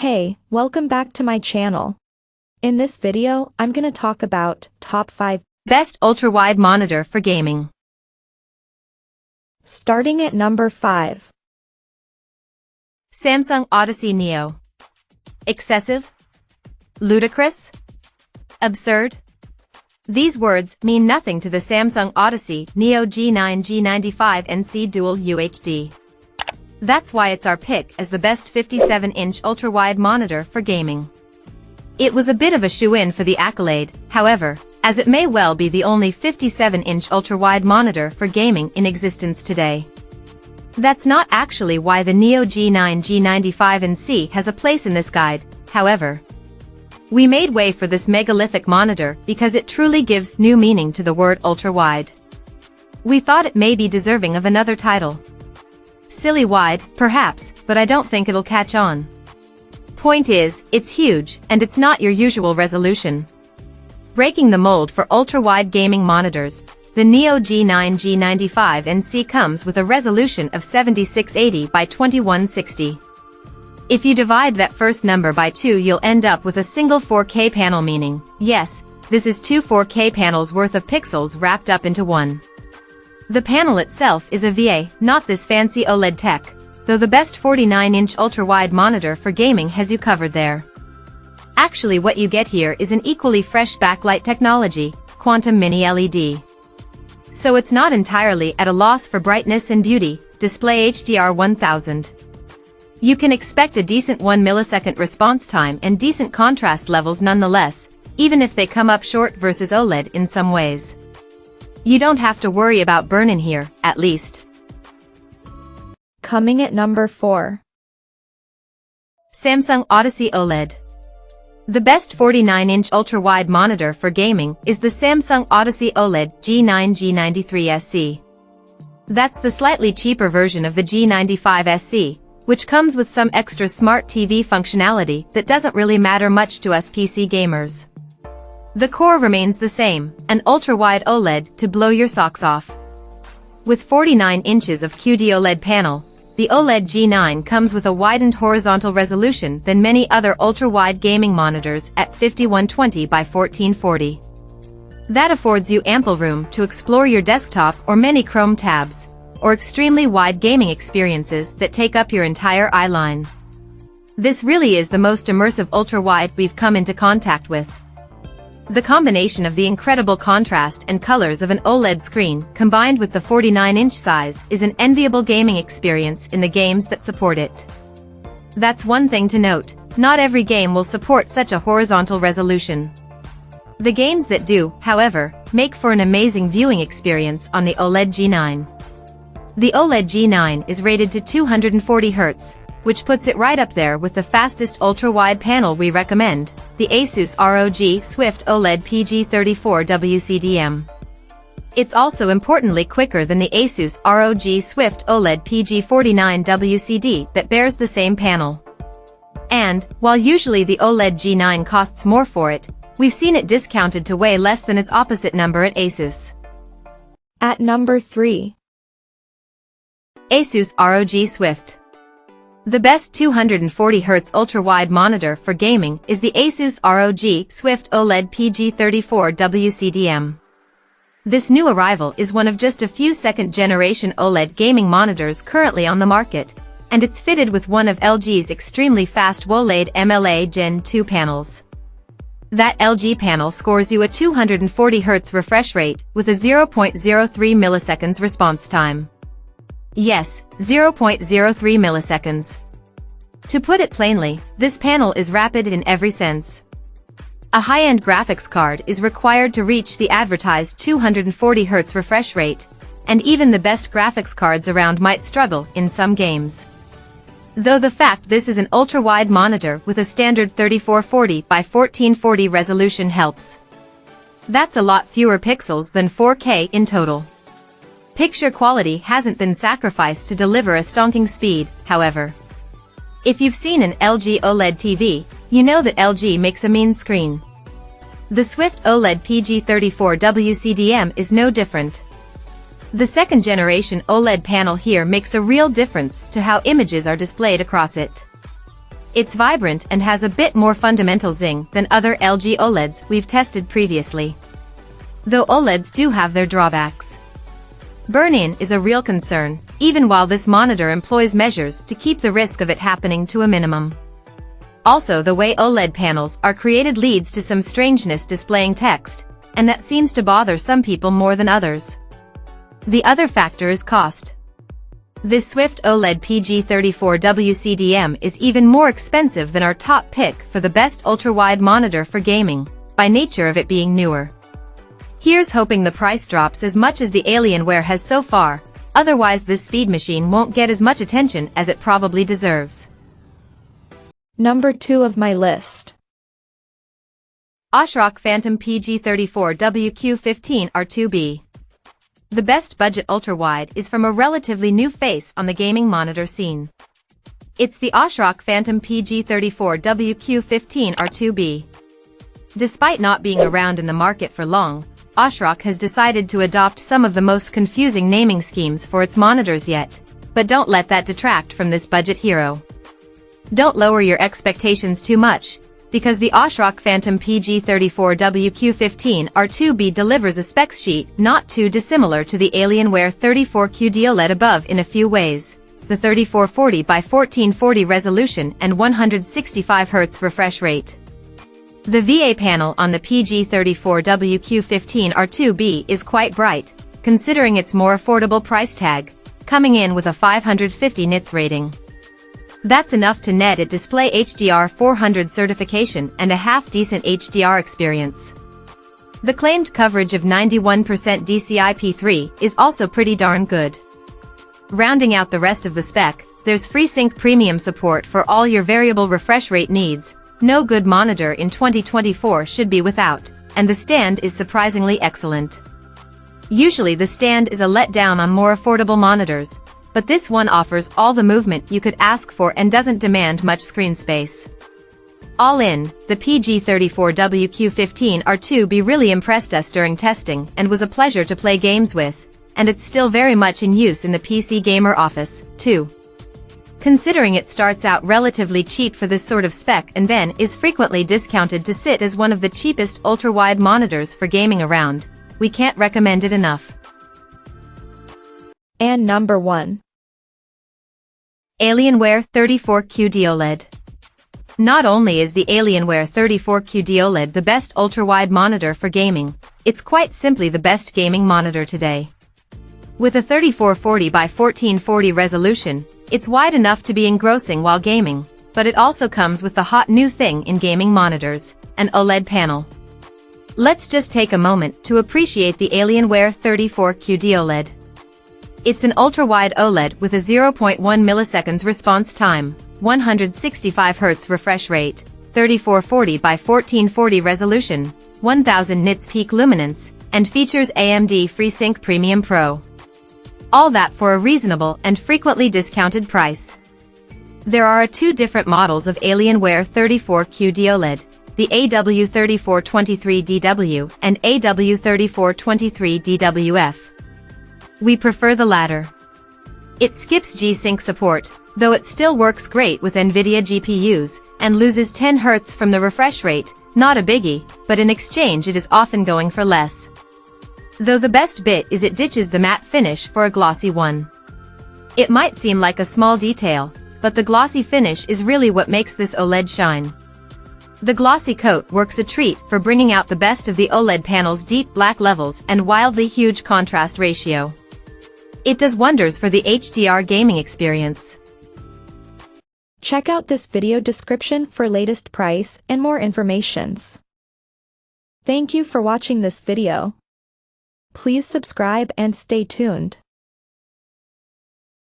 Hey, welcome back to my channel. In this video, I'm gonna talk about top 5 best ultra-wide monitor for gaming. Starting at number 5. Samsung Odyssey Neo. Excessive? Ludicrous? Absurd? These words mean nothing to the Samsung Odyssey Neo G9 G95 NC Dual UHD. That's why it's our pick as the best 57-inch ultra-wide monitor for gaming. It was a bit of a shoe-in for the accolade, however, as it may well be the only 57-inch ultra-wide monitor for gaming in existence today. That's not actually why the Neo G9 G95 NC has a place in this guide, however. We made way for this megalithic monitor because it truly gives new meaning to the word ultra-wide. We thought it may be deserving of another title. Silly wide, perhaps, but I don't think it'll catch on. Point is, it's huge, and it's not your usual resolution. Breaking the mold for ultra-wide gaming monitors, the Neo G9 G95 NC comes with a resolution of 7680 by 2160. If you divide that first number by 2, you'll end up with a single 4K panel, meaning, yes, this is 2 4K panels worth of pixels wrapped up into one. The panel itself is a VA, not this fancy OLED tech, though the best 49-inch ultra-wide monitor for gaming has you covered there. Actually, what you get here is an equally fresh backlight technology, Quantum Mini LED. So it's not entirely at a loss for brightness and beauty, display HDR 1000. You can expect a decent 1 millisecond response time and decent contrast levels nonetheless, even if they come up short versus OLED in some ways. You don't have to worry about burn-in here, at least. Coming at number 4. Samsung Odyssey OLED. The best 49-inch ultra-wide monitor for gaming is the Samsung Odyssey OLED G9 G93 SC. That's the slightly cheaper version of the G95 SC, which comes with some extra smart TV functionality that doesn't really matter much to us PC gamers. The core remains the same, an ultra-wide OLED to blow your socks off. With 49 inches of QD-OLED panel, the OLED G9 comes with a widened horizontal resolution than many other ultra-wide gaming monitors at 5120 by 1440. That affords you ample room to explore your desktop or many Chrome tabs, or extremely wide gaming experiences that take up your entire eye line. This really is the most immersive ultra-wide we've come into contact with. The combination of the incredible contrast and colors of an OLED screen combined with the 49-inch size is an enviable gaming experience in the games that support it. That's one thing to note, not every game will support such a horizontal resolution. The games that do, however, make for an amazing viewing experience on the OLED G9. The OLED G9 is rated to 240 Hz, which puts it right up there with the fastest ultra-wide panel we recommend, the Asus ROG Swift OLED PG34 WCDM. It's also importantly quicker than the Asus ROG Swift OLED PG49 WCD that bears the same panel. And, while usually the OLED G9 costs more for it, we've seen it discounted to way less than its opposite number at Asus. At number 3. Asus ROG Swift. The best 240 Hz ultra-wide monitor for gaming is the Asus ROG Swift OLED PG34 WCDM. This new arrival is one of just a few second-generation OLED gaming monitors currently on the market, and it's fitted with one of LG's extremely fast OLED MLA Gen 2 panels. That LG panel scores you a 240 Hz refresh rate with a 0.03 milliseconds response time. Yes, 0.03 milliseconds. To put it plainly, this panel is rapid in every sense. A high-end graphics card is required to reach the advertised 240 Hz refresh rate, and even the best graphics cards around might struggle in some games. Though the fact this is an ultra-wide monitor with a standard 3440 by 1440 resolution helps. That's a lot fewer pixels than 4K in total. Picture quality hasn't been sacrificed to deliver a stonking speed, however. If you've seen an LG OLED TV, you know that LG makes a mean screen. The Swift OLED PG34 WCDM is no different. The second-generation OLED panel here makes a real difference to how images are displayed across it. It's vibrant and has a bit more fundamental zing than other LG OLEDs we've tested previously. Though OLEDs do have their drawbacks. Burn-in is a real concern, even while this monitor employs measures to keep the risk of it happening to a minimum. Also, the way OLED panels are created leads to some strangeness displaying text, and that seems to bother some people more than others. The other factor is cost. This Swift OLED PG34 WCDM is even more expensive than our top pick for the best ultra-wide monitor for gaming, by nature of it being newer. Here's hoping the price drops as much as the Alienware has so far, otherwise this speed machine won't get as much attention as it probably deserves. Number 2 of my list. ASRock Phantom PG34 WQ15 R2B. The best budget ultra-wide is from a relatively new face on the gaming monitor scene. It's the ASRock Phantom PG34 WQ15 R2B. Despite not being around in the market for long, ASRock has decided to adopt some of the most confusing naming schemes for its monitors yet, but don't let that detract from this budget hero. Don't lower your expectations too much, because the ASRock Phantom PG34 WQ15 R2B delivers a specs sheet not too dissimilar to the Alienware 34 QD-OLED above in a few ways: the 3440 by 1440 resolution and 165 Hz refresh rate. The VA panel on the PG34 WQ15 R2B is quite bright, considering its more affordable price tag, coming in with a 550 nits rating. That's enough to net it display HDR 400 certification and a half-decent HDR experience. The claimed coverage of 91% DCI-P3 is also pretty darn good. Rounding out the rest of the spec, there's FreeSync Premium support for all your variable refresh rate needs. No good monitor in 2024 should be without, and the stand is surprisingly excellent. Usually the stand is a letdown on more affordable monitors, but this one offers all the movement you could ask for and doesn't demand much screen space. All in, the PG34 WQ15 R2B really impressed us during testing and was a pleasure to play games with, and it's still very much in use in the PC gamer office, too. Considering it starts out relatively cheap for this sort of spec and then is frequently discounted to sit as one of the cheapest ultra-wide monitors for gaming around, we can't recommend it enough. And number 1. Alienware 34 QD-OLED. Not only is the Alienware 34 QD-OLED the best ultra-wide monitor for gaming, it's quite simply the best gaming monitor today. With a 3440 by 1440 resolution, it's wide enough to be engrossing while gaming, but it also comes with the hot new thing in gaming monitors, an OLED panel. Let's just take a moment to appreciate the Alienware 34 QD-OLED. It's an ultra-wide OLED with a 0.1 milliseconds response time, 165 Hz refresh rate, 3440 by 1440 resolution, 1000 nits peak luminance, and features AMD FreeSync Premium Pro. All that for a reasonable and frequently discounted price. There are two different models of Alienware 34 QD-OLED, the AW3423DW and AW3423DWF. We prefer the latter. It skips G-Sync support, though it still works great with NVIDIA GPUs, and loses 10 Hz from the refresh rate, not a biggie, but in exchange it is often going for less. Though the best bit is it ditches the matte finish for a glossy one. It might seem like a small detail, but the glossy finish is really what makes this OLED shine. The glossy coat works a treat for bringing out the best of the OLED panel's deep black levels and wildly huge contrast ratio. It does wonders for the HDR gaming experience. Check out this video description for latest price and more informations. Thank you for watching this video. Please subscribe and stay tuned.